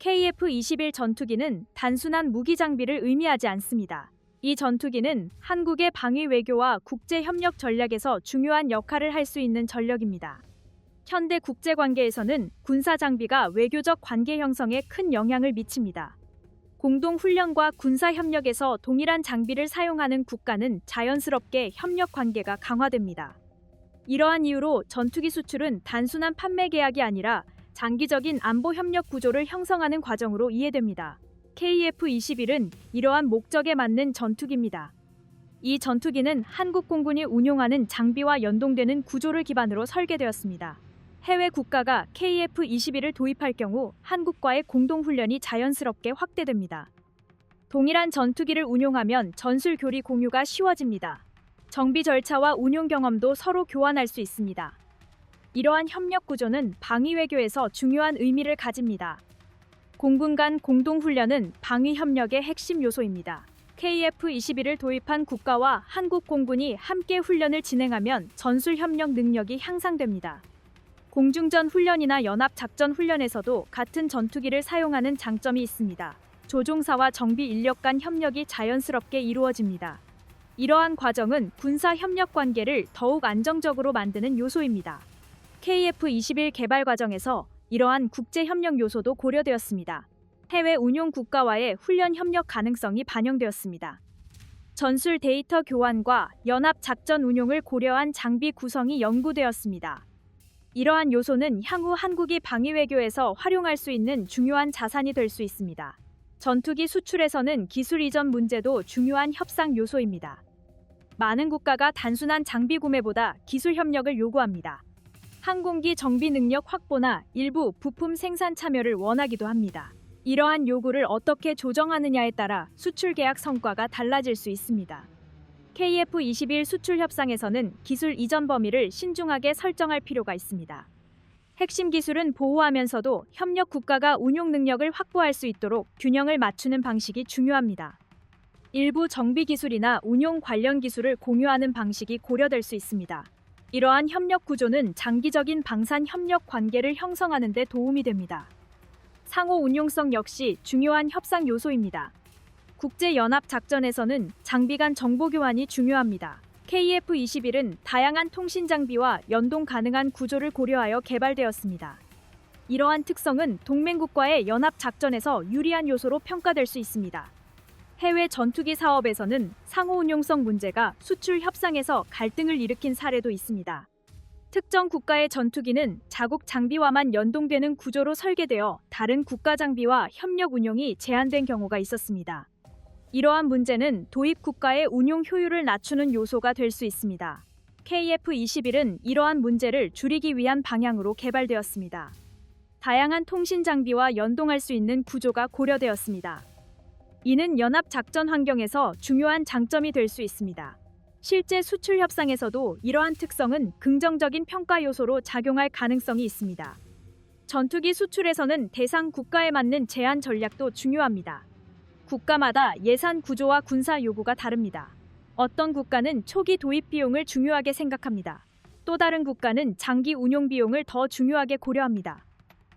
KF-21 전투기는 단순한 무기 장비를 의미하지 않습니다. 이 전투기는 한국의 방위 외교와 국제 협력 전략에서 중요한 역할을 할 수 있는 전력입니다. 현대 국제 관계에서는 군사 장비가 외교적 관계 형성에 큰 영향을 미칩니다. 공동 훈련과 군사 협력에서 동일한 장비를 사용하는 국가는 자연스럽게 협력 관계가 강화됩니다. 이러한 이유로 전투기 수출은 단순한 판매 계약이 아니라 장기적인 안보 협력 구조를 형성하는 과정으로 이해됩니다. KF-21은 이러한 목적에 맞는 전투기입니다. 이 전투기는 한국 공군이 운용하는 장비와 연동되는 구조를 기반으로 설계되었습니다. 해외 국가가 KF-21을 도입할 경우 한국과의 공동훈련이 자연스럽게 확대됩니다. 동일한 전투기를 운용하면 전술 교리 공유가 쉬워집니다. 정비 절차와 운용 경험도 서로 교환할 수 있습니다. 이러한 협력 구조는 방위 외교에서 중요한 의미를 가집니다. 공군 간 공동훈련은 방위 협력의 핵심 요소입니다. KF-21을 도입한 국가와 한국 공군이 함께 훈련을 진행하면 전술 협력 능력이 향상됩니다. 공중전 훈련이나 연합 작전 훈련에서도 같은 전투기를 사용하는 장점이 있습니다. 조종사와 정비 인력 간 협력이 자연스럽게 이루어집니다. 이러한 과정은 군사 협력 관계를 더욱 안정적으로 만드는 요소입니다. KF-21 개발 과정에서 이러한 국제 협력 요소도 고려되었습니다. 해외 운용 국가와의 훈련 협력 가능성이 반영되었습니다. 전술 데이터 교환과 연합 작전 운용을 고려한 장비 구성이 연구되었습니다. 이러한 요소는 향후 한국이 방위 외교에서 활용할 수 있는 중요한 자산이 될 수 있습니다. 전투기 수출에서는 기술 이전 문제도 중요한 협상 요소입니다. 많은 국가가 단순한 장비 구매보다 기술 협력을 요구합니다. 항공기 정비 능력 확보나 일부 부품 생산 참여를 원하기도 합니다. 이러한 요구를 어떻게 조정하느냐에 따라 수출 계약 성과가 달라질 수 있습니다. KF-21 수출 협상에서는 기술 이전 범위를 신중하게 설정할 필요가 있습니다. 핵심 기술은 보호하면서도 협력 국가가 운용 능력을 확보할 수 있도록 균형을 맞추는 방식이 중요합니다. 일부 정비 기술이나 운용 관련 기술을 공유하는 방식이 고려될 수 있습니다. 이러한 협력 구조는 장기적인 방산 협력 관계를 형성하는 데 도움이 됩니다. 상호 운용성 역시 중요한 협상 요소입니다. 국제연합 작전에서는 장비 간 정보 교환이 중요합니다. KF-21은 다양한 통신 장비와 연동 가능한 구조를 고려하여 개발되었습니다. 이러한 특성은 동맹국과의 연합 작전에서 유리한 요소로 평가될 수 있습니다. 해외 전투기 사업에서는 상호 운용성 문제가 수출 협상에서 갈등을 일으킨 사례도 있습니다. 특정 국가의 전투기는 자국 장비와만 연동되는 구조로 설계되어 다른 국가 장비와 협력 운용이 제한된 경우가 있었습니다. 이러한 문제는 도입 국가의 운용 효율을 낮추는 요소가 될 수 있습니다. KF-21은 이러한 문제를 줄이기 위한 방향으로 개발되었습니다. 다양한 통신 장비와 연동할 수 있는 구조가 고려되었습니다. 이는 연합 작전 환경에서 중요한 장점이 될 수 있습니다. 실제 수출 협상에서도 이러한 특성은 긍정적인 평가 요소로 작용할 가능성이 있습니다. 전투기 수출에서는 대상 국가에 맞는 제한 전략도 중요합니다. 국가마다 예산 구조와 군사 요구가 다릅니다. 어떤 국가는 초기 도입 비용을 중요하게 생각합니다. 또 다른 국가는 장기 운용 비용을 더 중요하게 고려합니다.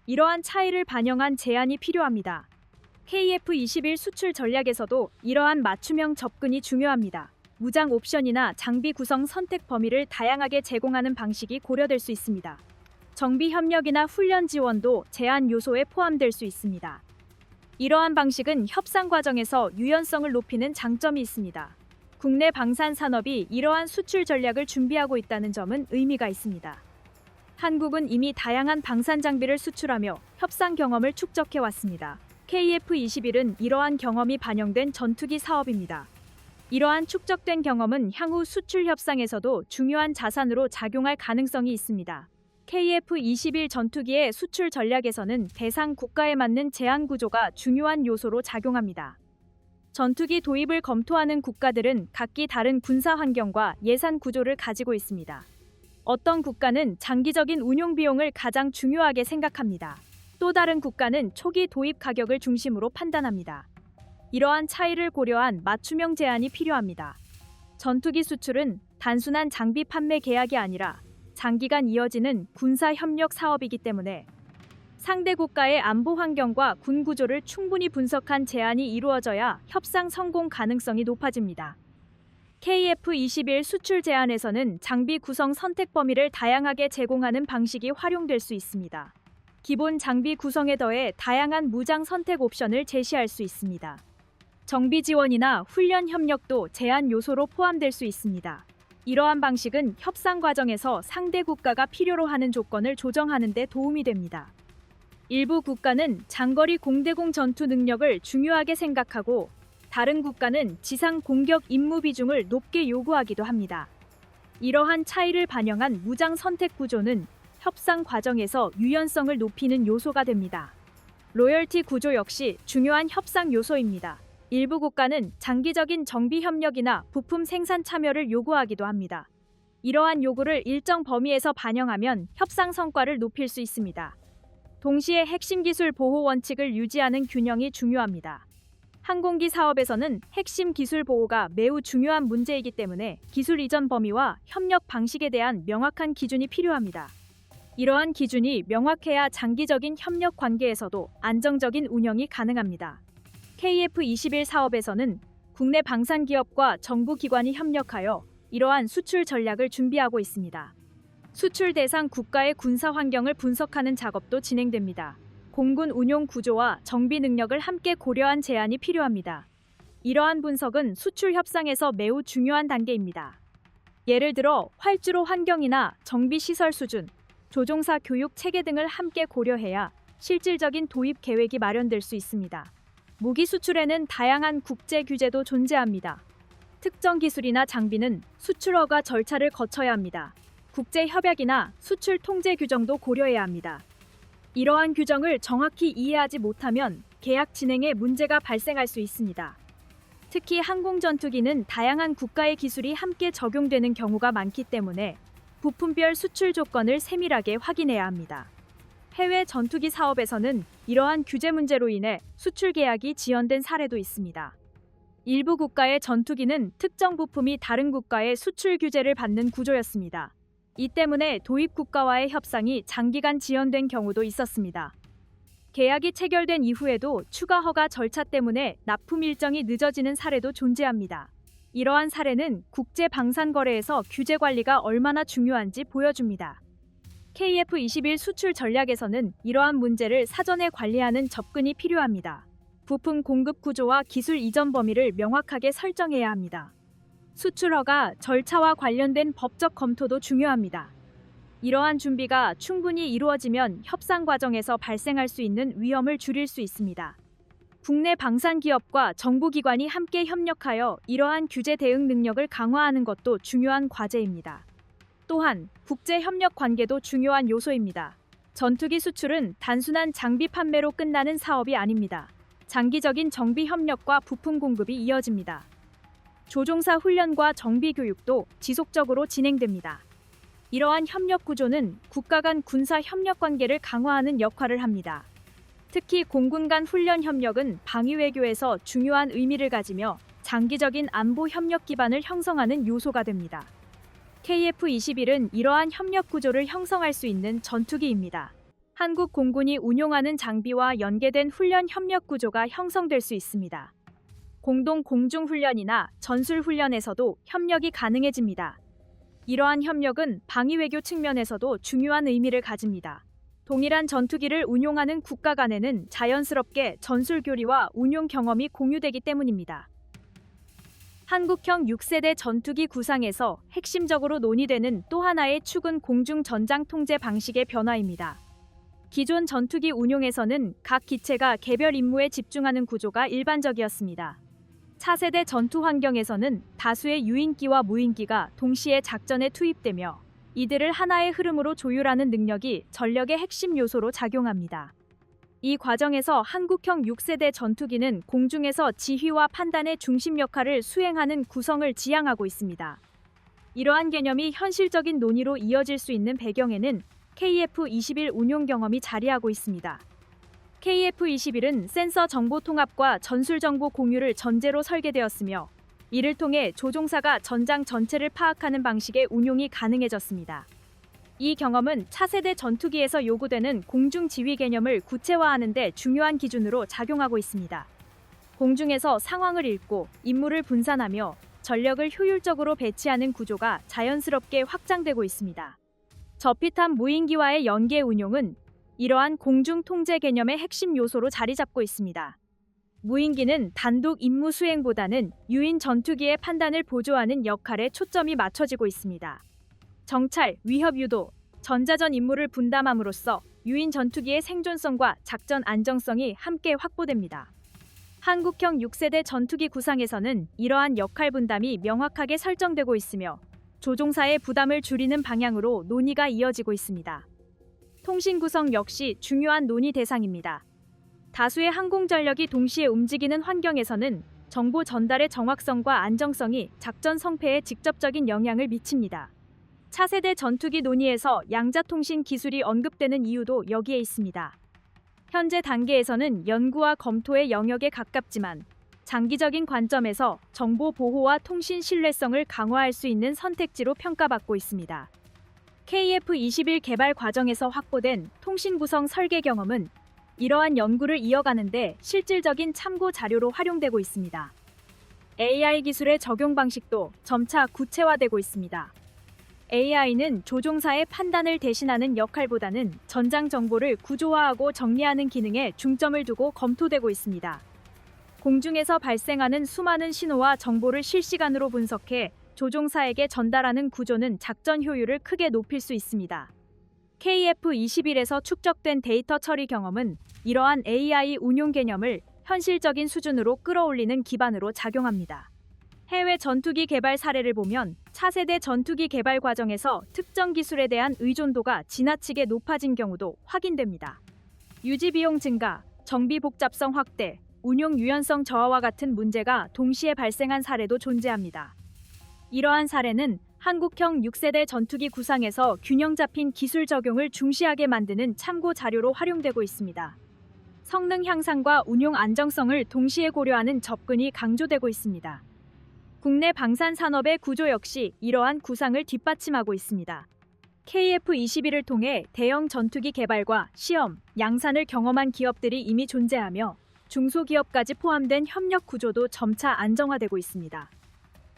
이러한 차이를 반영한 제안이 필요합니다. KF-21 수출 전략에서도 이러한 맞춤형 접근이 중요합니다. 무장 옵션이나 장비 구성 선택 범위를 다양하게 제공하는 방식이 고려될 수 있습니다. 정비 협력이나 훈련 지원도 제한 요소에 포함될 수 있습니다. 이러한 방식은 협상 과정에서 유연성을 높이는 장점이 있습니다. 국내 방산 산업이 이러한 수출 전략을 준비하고 있다는 점은 의미가 있습니다. 한국은 이미 다양한 방산 장비를 수출하며 협상 경험을 축적해 왔습니다. KF-21은 이러한 경험이 반영된 전투기 사업입니다. 이러한 축적된 경험은 향후 수출 협상에서도 중요한 자산으로 작용할 가능성이 있습니다. KF-21 전투기의 수출 전략에서는 대상 국가에 맞는 제한 구조가 중요한 요소로 작용합니다. 전투기 도입을 검토하는 국가들은 각기 다른 군사 환경과 예산 구조를 가지고 있습니다. 어떤 국가는 장기적인 운용 비용을 가장 중요하게 생각합니다. 또 다른 국가는 초기 도입 가격을 중심으로 판단합니다. 이러한 차이를 고려한 맞춤형 제안이 필요합니다. 전투기 수출은 단순한 장비 판매 계약이 아니라 장기간 이어지는 군사 협력 사업이기 때문에 상대 국가의 안보 환경과 군 구조를 충분히 분석한 제안이 이루어져야 협상 성공 가능성이 높아집니다. KF-21 수출 제안에서는 장비 구성 선택 범위를 다양하게 제공하는 방식이 활용될 수 있습니다. 기본 장비 구성에 더해 다양한 무장 선택 옵션을 제시할 수 있습니다. 정비 지원이나 훈련 협력도 제한 요소로 포함될 수 있습니다. 이러한 방식은 협상 과정에서 상대 국가가 필요로 하는 조건을 조정하는 데 도움이 됩니다. 일부 국가는 장거리 공대공 전투 능력을 중요하게 생각하고 다른 국가는 지상 공격 임무 비중을 높게 요구하기도 합니다. 이러한 차이를 반영한 무장 선택 구조는 협상 과정에서 유연성을 높이는 요소가 됩니다. 로열티 구조 역시 중요한 협상 요소입니다. 일부 국가는 장기적인 정비 협력이나 부품 생산 참여를 요구하기도 합니다. 이러한 요구를 일정 범위에서 반영하면 협상 성과를 높일 수 있습니다. 동시에 핵심 기술 보호 원칙을 유지하는 균형이 중요합니다. 항공기 사업에서는 핵심 기술 보호가 매우 중요한 문제이기 때문에 기술 이전 범위와 협력 방식에 대한 명확한 기준이 필요합니다. 이러한 기준이 명확해야 장기적인 협력 관계에서도 안정적인 운영이 가능합니다. KF-21 사업에서는 국내 방산 기업과 정부 기관이 협력하여 이러한 수출 전략을 준비하고 있습니다. 수출 대상 국가의 군사 환경을 분석하는 작업도 진행됩니다. 공군 운용 구조와 정비 능력을 함께 고려한 제안이 필요합니다. 이러한 분석은 수출 협상에서 매우 중요한 단계입니다. 예를 들어 활주로 환경이나 정비 시설 수준, 조종사 교육 체계 등을 함께 고려해야 실질적인 도입 계획이 마련될 수 있습니다. 무기 수출에는 다양한 국제 규제도 존재합니다. 특정 기술이나 장비는 수출 허가 절차를 거쳐야 합니다. 국제 협약이나 수출 통제 규정도 고려해야 합니다. 이러한 규정을 정확히 이해하지 못하면 계약 진행에 문제가 발생할 수 있습니다. 특히 항공전투기는 다양한 국가의 기술이 함께 적용되는 경우가 많기 때문에 부품별 수출 조건을 세밀하게 확인해야 합니다. 해외 전투기 사업에서는 이러한 규제 문제로 인해 수출 계약이 지연된 사례도 있습니다. 일부 국가의 전투기는 특정 부품이 다른 국가의 수출 규제를 받는 구조였습니다. 이 때문에 도입 국가와의 협상이 장기간 지연된 경우도 있었습니다. 계약이 체결된 이후에도 추가 허가 절차 때문에 납품 일정이 늦어지는 사례도 존재합니다. 이러한 사례는 국제 방산 거래에서 규제 관리가 얼마나 중요한지 보여줍니다. KF-21 수출 전략에서는 이러한 문제를 사전에 관리하는 접근이 필요합니다. 부품 공급 구조와 기술 이전 범위를 명확하게 설정해야 합니다. 수출 허가 절차와 관련된 법적 검토도 중요합니다. 이러한 준비가 충분히 이루어지면 협상 과정에서 발생할 수 있는 위험을 줄일 수 있습니다. 국내 방산 기업과 정부 기관이 함께 협력하여 이러한 규제 대응 능력을 강화하는 것도 중요한 과제입니다. 또한 국제 협력 관계도 중요한 요소입니다. 전투기 수출은 단순한 장비 판매로 끝나는 사업이 아닙니다. 장기적인 정비 협력과 부품 공급이 이어집니다. 조종사 훈련과 정비 교육도 지속적으로 진행됩니다. 이러한 협력 구조는 국가 간 군사 협력 관계를 강화하는 역할을 합니다. 특히 공군 간 훈련 협력은 방위 외교에서 중요한 의미를 가지며 장기적인 안보 협력 기반을 형성하는 요소가 됩니다. KF-21은 이러한 협력 구조를 형성할 수 있는 전투기입니다. 한국 공군이 운용하는 장비와 연계된 훈련 협력 구조가 형성될 수 있습니다. 공동 공중훈련이나 전술훈련에서도 협력이 가능해집니다. 이러한 협력은 방위 외교 측면에서도 중요한 의미를 가집니다. 동일한 전투기를 운용하는 국가 간에는 자연스럽게 전술 교리와 운용 경험이 공유되기 때문입니다. 한국형 6세대 전투기 구상에서 핵심적으로 논의되는 또 하나의 축은 공중 전장 통제 방식의 변화입니다. 기존 전투기 운용에서는 각 기체가 개별 임무에 집중하는 구조가 일반적이었습니다. 차세대 전투 환경에서는 다수의 유인기와 무인기가 동시에 작전에 투입되며 이들을 하나의 흐름으로 조율하는 능력이 전력의 핵심 요소로 작용합니다. 이 과정에서 한국형 6세대 전투기는 공중에서 지휘와 판단의 중심 역할을 수행하는 구성을 지향하고 있습니다. 이러한 개념이 현실적인 논의로 이어질 수 있는 배경에는 KF-21 운용 경험이 자리하고 있습니다. KF-21은 센서 정보 통합과 전술 정보 공유를 전제로 설계되었으며 이를 통해 조종사가 전장 전체를 파악하는 방식의 운용이 가능해졌습니다. 이 경험은 차세대 전투기에서 요구되는 공중 지휘 개념을 구체화하는 데 중요한 기준으로 작용하고 있습니다. 공중에서 상황을 읽고 임무를 분산하며 전력을 효율적으로 배치하는 구조가 자연스럽게 확장되고 있습니다. 저피탄 무인기와의 연계 운용은 이러한 공중 통제 개념의 핵심 요소로 자리 잡고 있습니다. 무인기는 단독 임무 수행보다는 유인 전투기의 판단을 보조하는 역할에 초점이 맞춰지고 있습니다. 정찰, 위협 유도, 전자전 임무를 분담함으로써 유인 전투기의 생존성과 작전 안정성이 함께 확보됩니다. 한국형 6세대 전투기 구상에서는 이러한 역할 분담이 명확하게 설정되고 있으며 조종사의 부담을 줄이는 방향으로 논의가 이어지고 있습니다. 통신 구성 역시 중요한 논의 대상입니다. 다수의 항공전력이 동시에 움직이는 환경에서는 정보 전달의 정확성과 안정성이 작전 성패에 직접적인 영향을 미칩니다. 차세대 전투기 논의에서 양자통신 기술이 언급되는 이유도 여기에 있습니다. 현재 단계에서는 연구와 검토의 영역에 가깝지만 장기적인 관점에서 정보 보호와 통신 신뢰성을 강화할 수 있는 선택지로 평가받고 있습니다. KF-21 개발 과정에서 확보된 통신 구성 설계 경험은 이러한 연구를 이어가는데 실질적인 참고 자료로 활용되고 있습니다. AI 기술의 적용 방식도 점차 구체화되고 있습니다. AI는 조종사의 판단을 대신하는 역할보다는 전장 정보를 구조화하고 정리하는 기능에 중점을 두고 검토되고 있습니다. 공중에서 발생하는 수많은 신호와 정보를 실시간으로 분석해 조종사에게 전달하는 구조는 작전 효율을 크게 높일 수 있습니다. KF-21에서 축적된 데이터 처리 경험은 이러한 AI 운용 개념을 현실적인 수준으로 끌어올리는 기반으로 작용합니다. 해외 전투기 개발 사례를 보면 차세대 전투기 개발 과정에서 특정 기술에 대한 의존도가 지나치게 높아진 경우도 확인됩니다. 유지 비용 증가, 정비 복잡성 확대, 운용 유연성 저하와 같은 문제가 동시에 발생한 사례도 존재합니다. 이러한 사례는 한국형 6세대 전투기 구상에서 균형 잡힌 기술 적용을 중시하게 만드는 참고 자료로 활용되고 있습니다. 성능 향상과 운용 안정성을 동시에 고려하는 접근이 강조되고 있습니다. 국내 방산 산업의 구조 역시 이러한 구상을 뒷받침하고 있습니다. KF-21을 통해 대형 전투기 개발과 시험, 양산을 경험한 기업들이 이미 존재하며 중소기업까지 포함된 협력 구조도 점차 안정화되고 있습니다.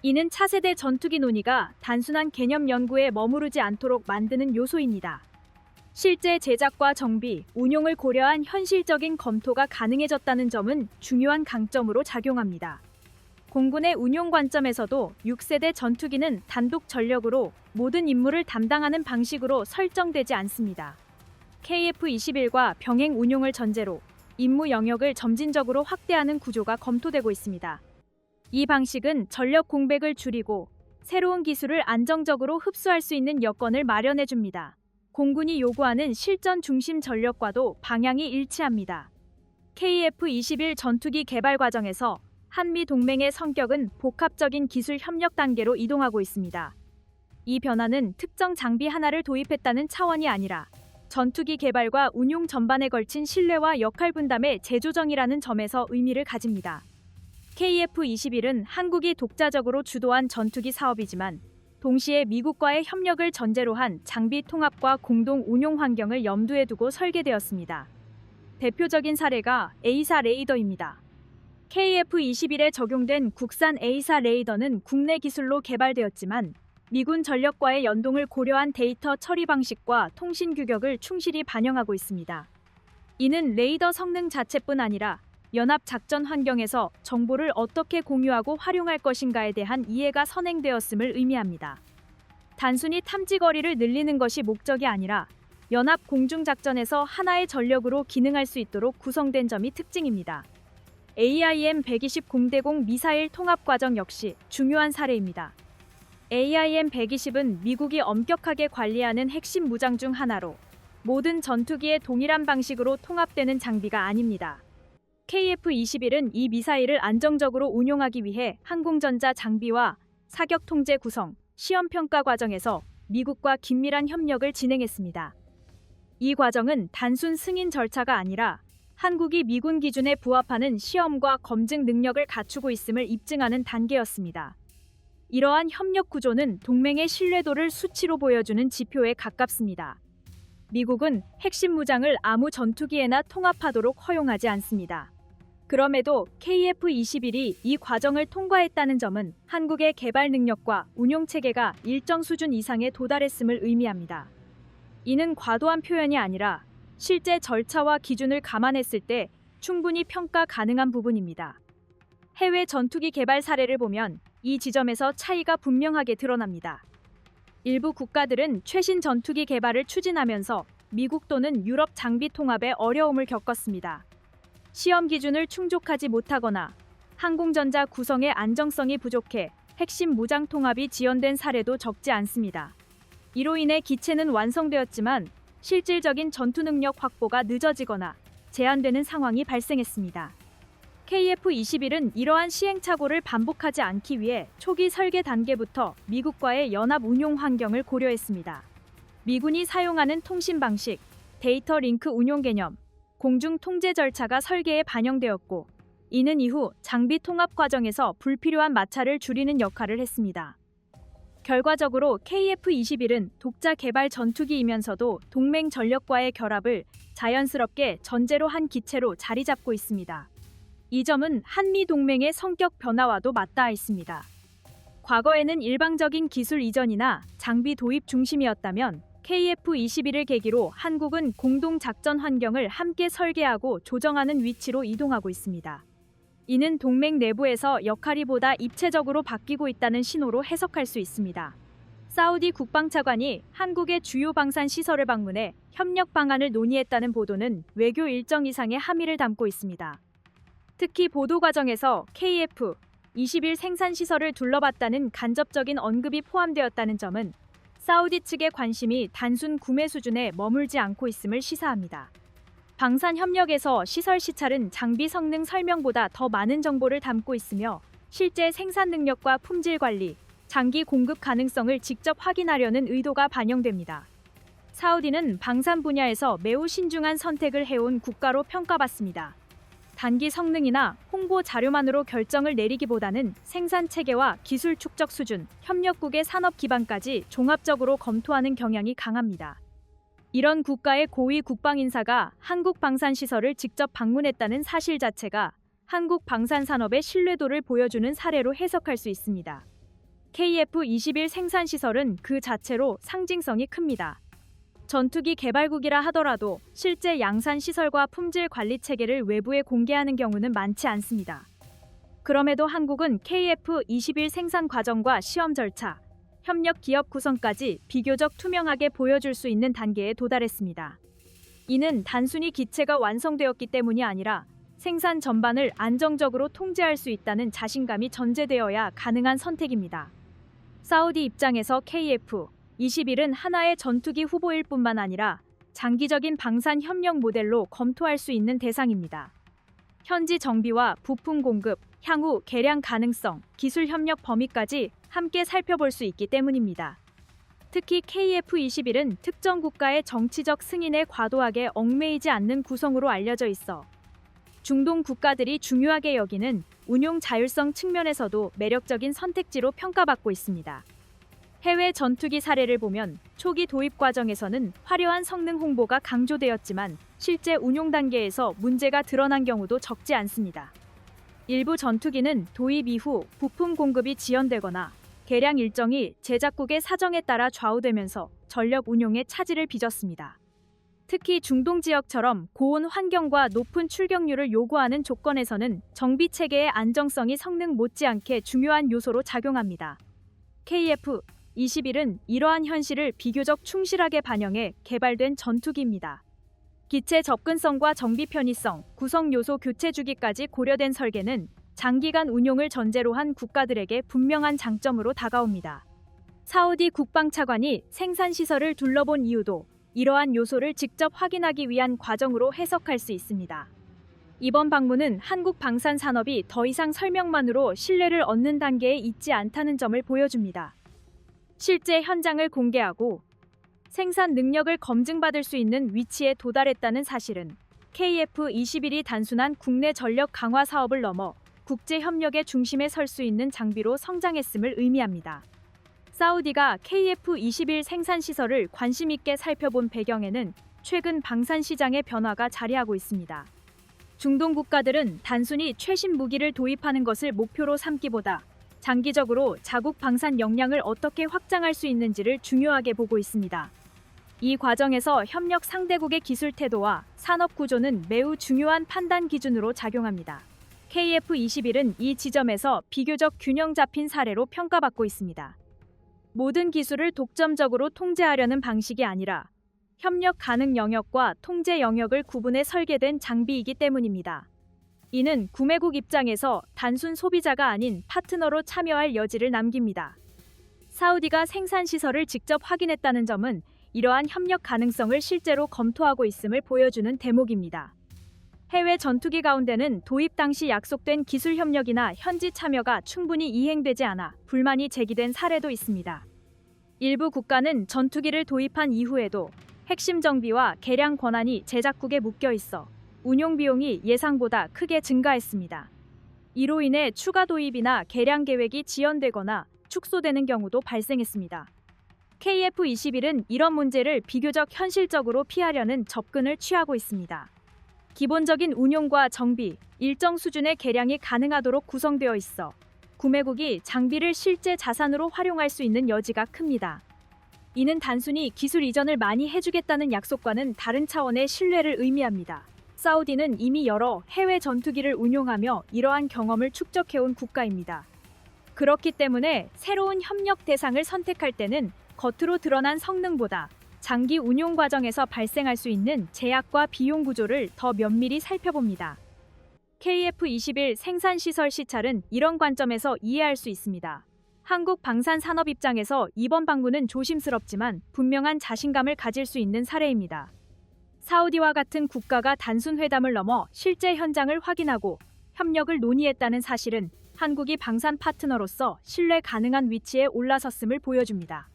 이는 차세대 전투기 논의가 단순한 개념 연구에 머무르지 않도록 만드는 요소입니다. 실제 제작과 정비, 운용을 고려한 현실적인 검토가 가능해졌다는 점은 중요한 강점으로 작용합니다. 공군의 운용 관점에서도 6세대 전투기는 단독 전력으로 모든 임무를 담당하는 방식으로 설정되지 않습니다. KF-21과 병행 운용을 전제로 임무 영역을 점진적으로 확대하는 구조가 검토되고 있습니다. 이 방식은 전력 공백을 줄이고 새로운 기술을 안정적으로 흡수할 수 있는 여건을 마련해 줍니다. 공군이 요구하는 실전 중심 전력과도 방향이 일치합니다. KF-21 전투기 개발 과정에서 한미 동맹의 성격은 복합적인 기술 협력 단계로 이동하고 있습니다. 이 변화는 특정 장비 하나를 도입했다는 차원이 아니라 전투기 개발과 운용 전반에 걸친 신뢰와 역할 분담의 재조정이라는 점에서 의미를 가집니다. KF-21은 한국이 독자적으로 주도한 전투기 사업이지만 동시에 미국과의 협력을 전제로 한 장비 통합과 공동 운용 환경을 염두에 두고 설계되었습니다. 대표적인 사례가 A사 레이더입니다. KF-21에 적용된 국산 A사 레이더는 국내 기술로 개발되었지만 미군 전력과의 연동을 고려한 데이터 처리 방식과 통신 규격을 충실히 반영하고 있습니다. 이는 레이더 성능 자체뿐 아니라 연합 작전 환경에서 정보를 어떻게 공유하고 활용할 것인가에 대한 이해가 선행되었음을 의미합니다. 단순히 탐지 거리를 늘리는 것이 목적이 아니라 연합 공중 작전에서 하나의 전력으로 기능할 수 있도록 구성된 점이 특징입니다. AIM-120 공대공 미사일 통합 과정 역시 중요한 사례입니다. AIM-120은 미국이 엄격하게 관리하는 핵심 무장 중 하나로 모든 전투기에 동일한 방식으로 통합되는 장비가 아닙니다. KF-21은 이 미사일을 안정적으로 운용하기 위해 항공전자 장비와 사격 통제 구성, 시험 평가 과정에서 미국과 긴밀한 협력을 진행했습니다. 이 과정은 단순 승인 절차가 아니라 한국이 미군 기준에 부합하는 시험과 검증 능력을 갖추고 있음을 입증하는 단계였습니다. 이러한 협력 구조는 동맹의 신뢰도를 수치로 보여주는 지표에 가깝습니다. 미국은 핵심 무장을 아무 전투기에나 통합하도록 허용하지 않습니다. 그럼에도 KF-21이 이 과정을 통과했다는 점은 한국의 개발 능력과 운용 체계가 일정 수준 이상에 도달했음을 의미합니다. 이는 과도한 표현이 아니라 실제 절차와 기준을 감안했을 때 충분히 평가 가능한 부분입니다. 해외 전투기 개발 사례를 보면 이 지점에서 차이가 분명하게 드러납니다. 일부 국가들은 최신 전투기 개발을 추진하면서 미국 또는 유럽 장비 통합에 어려움을 겪었습니다. 시험 기준을 충족하지 못하거나 항공전자 구성의 안정성이 부족해 핵심 무장 통합이 지연된 사례도 적지 않습니다. 이로 인해 기체는 완성되었지만 실질적인 전투 능력 확보가 늦어지거나 제한되는 상황이 발생했습니다. KF-21은 이러한 시행착오를 반복하지 않기 위해 초기 설계 단계부터 미국과의 연합 운용 환경을 고려했습니다. 미군이 사용하는 통신 방식, 데이터 링크 운용 개념, 공중 통제 절차가 설계에 반영되었고, 이는 이후 장비 통합 과정에서 불필요한 마찰을 줄이는 역할을 했습니다. 결과적으로 KF-21은 독자 개발 전투기이면서도 동맹 전력과의 결합을 자연스럽게 전제로 한 기체로 자리 잡고 있습니다. 이 점은 한미 동맹의 성격 변화와도 맞닿아 있습니다. 과거에는 일방적인 기술 이전이나 장비 도입 중심이었다면 KF-21을 계기로 한국은 공동 작전 환경을 함께 설계하고 조정하는 위치로 이동하고 있습니다. 이는 동맹 내부에서 역할이 보다 입체적으로 바뀌고 있다는 신호로 해석할 수 있습니다. 사우디 국방차관이 한국의 주요 방산 시설을 방문해 협력 방안을 논의했다는 보도는 외교 일정 이상의 함의를 담고 있습니다. 특히 보도 과정에서 KF-21 생산 시설을 둘러봤다는 간접적인 언급이 포함되었다는 점은 사우디 측의 관심이 단순 구매 수준에 머물지 않고 있음을 시사합니다. 방산 협력에서 시설 시찰은 장비 성능 설명보다 더 많은 정보를 담고 있으며 실제 생산 능력과 품질 관리, 장기 공급 가능성을 직접 확인하려는 의도가 반영됩니다. 사우디는 방산 분야에서 매우 신중한 선택을 해온 국가로 평가받습니다. 단기 성능이나 홍보 자료만으로 결정을 내리기보다는 생산 체계와 기술 축적 수준, 협력국의 산업 기반까지 종합적으로 검토하는 경향이 강합니다. 이런 국가의 고위 국방 인사가 한국 방산 시설을 직접 방문했다는 사실 자체가 한국 방산 산업의 신뢰도를 보여주는 사례로 해석할 수 있습니다. KF-21 생산 시설은 그 자체로 상징성이 큽니다. 전투기 개발국이라 하더라도 실제 양산 시설과 품질 관리 체계를 외부에 공개하는 경우는 많지 않습니다. 그럼에도 한국은 KF-21 생산 과정과 시험 절차, 협력 기업 구성까지 비교적 투명하게 보여줄 수 있는 단계에 도달했습니다. 이는 단순히 기체가 완성되었기 때문이 아니라 생산 전반을 안정적으로 통제할 수 있다는 자신감이 전제되어야 가능한 선택입니다. 사우디 입장에서 KF-21은 하나의 전투기 후보일 뿐만 아니라 장기적인 방산 협력 모델로 검토할 수 있는 대상입니다. 현지 정비와 부품 공급, 향후 개량 가능성, 기술 협력 범위까지 함께 살펴볼 수 있기 때문입니다. 특히 KF-21은 특정 국가의 정치적 승인에 과도하게 얽매이지 않는 구성으로 알려져 있어 중동 국가들이 중요하게 여기는 운용 자율성 측면에서도 매력적인 선택지로 평가받고 있습니다. 해외 전투기 사례를 보면 초기 도입 과정에서는 화려한 성능 홍보가 강조되었지만 실제 운용 단계에서 문제가 드러난 경우도 적지 않습니다. 일부 전투기는 도입 이후 부품 공급이 지연되거나 개량 일정이 제작국의 사정에 따라 좌우되면서 전력 운용에 차질을 빚었습니다. 특히 중동 지역처럼 고온 환경과 높은 출격률을 요구하는 조건에서는 정비 체계의 안정성이 성능 못지않게 중요한 요소로 작용합니다. KF-21은 이러한 현실을 비교적 충실하게 반영해 개발된 전투기입니다. 기체 접근성과 정비 편의성, 구성 요소 교체 주기까지 고려된 설계는 장기간 운용을 전제로 한 국가들에게 분명한 장점으로 다가옵니다. 사우디 국방차관이 생산 시설을 둘러본 이유도 이러한 요소를 직접 확인하기 위한 과정으로 해석할 수 있습니다. 이번 방문은 한국 방산 산업이 더 이상 설명만으로 신뢰를 얻는 단계에 있지 않다는 점을 보여줍니다. 실제 현장을 공개하고 생산 능력을 검증받을 수 있는 위치에 도달했다는 사실은 KF-21이 단순한 국내 전력 강화 사업을 넘어 국제 협력의 중심에 설 수 있는 장비로 성장했음을 의미합니다. 사우디가 KF-21 생산 시설을 관심 있게 살펴본 배경에는 최근 방산 시장의 변화가 자리하고 있습니다. 중동 국가들은 단순히 최신 무기를 도입하는 것을 목표로 삼기보다 장기적으로 자국 방산 역량을 어떻게 확장할 수 있는지를 중요하게 보고 있습니다. 이 과정에서 협력 상대국의 기술 태도와 산업 구조는 매우 중요한 판단 기준으로 작용합니다. KF-21은 이 지점에서 비교적 균형 잡힌 사례로 평가받고 있습니다. 모든 기술을 독점적으로 통제하려는 방식이 아니라 협력 가능 영역과 통제 영역을 구분해 설계된 장비이기 때문입니다. 이는 구매국 입장에서 단순 소비자가 아닌 파트너로 참여할 여지를 남깁니다. 사우디가 생산 시설을 직접 확인했다는 점은 이러한 협력 가능성을 실제로 검토하고 있음을 보여주는 대목입니다. 해외 전투기 가운데는 도입 당시 약속된 기술 협력이나 현지 참여가 충분히 이행되지 않아 불만이 제기된 사례도 있습니다. 일부 국가는 전투기를 도입한 이후에도 핵심 정비와 개량 권한이 제작국에 묶여 있어 운용 비용이 예상보다 크게 증가했습니다. 이로 인해 추가 도입이나 개량 계획이 지연되거나 축소되는 경우도 발생했습니다. KF-21은 이런 문제를 비교적 현실적으로 피하려는 접근을 취하고 있습니다. 기본적인 운용과 정비, 일정 수준의 개량이 가능하도록 구성되어 있어 구매국이 장비를 실제 자산으로 활용할 수 있는 여지가 큽니다. 이는 단순히 기술 이전을 많이 해주겠다는 약속과는 다른 차원의 신뢰를 의미합니다. 사우디는 이미 여러 해외 전투기를 운용하며 이러한 경험을 축적해온 국가입니다. 그렇기 때문에 새로운 협력 대상을 선택할 때는 겉으로 드러난 성능보다 장기 운용 과정에서 발생할 수 있는 제약과 비용 구조를 더 면밀히 살펴봅니다. KF-21 생산시설 시찰은 이런 관점에서 이해할 수 있습니다. 한국 방산산업 입장에서 이번 방문은 조심스럽지만 분명한 자신감을 가질 수 있는 사례입니다. 사우디와 같은 국가가 단순 회담을 넘어 실제 현장을 확인하고 협력을 논의했다는 사실은 한국이 방산 파트너로서 신뢰 가능한 위치에 올라섰음을 보여줍니다.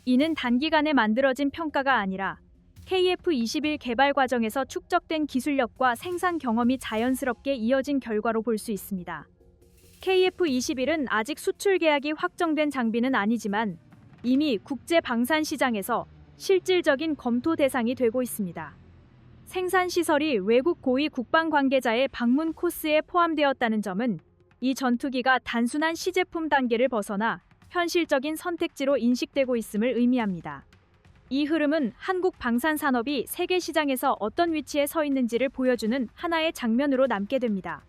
이는 단기간에 만들어진 평가가 아니라 KF-21 개발 과정에서 축적된 기술력과 생산 경험이 자연스럽게 이어진 결과로 볼 수 있습니다. KF-21은 아직 수출 계약이 확정된 장비는 아니지만 이미 국제 방산 시장에서 실질적인 검토 대상이 되고 있습니다. 생산 시설이 외국 고위 국방 관계자의 방문 코스에 포함되었다는 점은 이 전투기가 단순한 시제품 단계를 벗어나 현실적인 선택지로 인식되고 있음을 의미합니다. 이 흐름은 한국 방산 산업이 세계 시장에서 어떤 위치에 서 있는지를 보여주는 하나의 장면으로 남게 됩니다.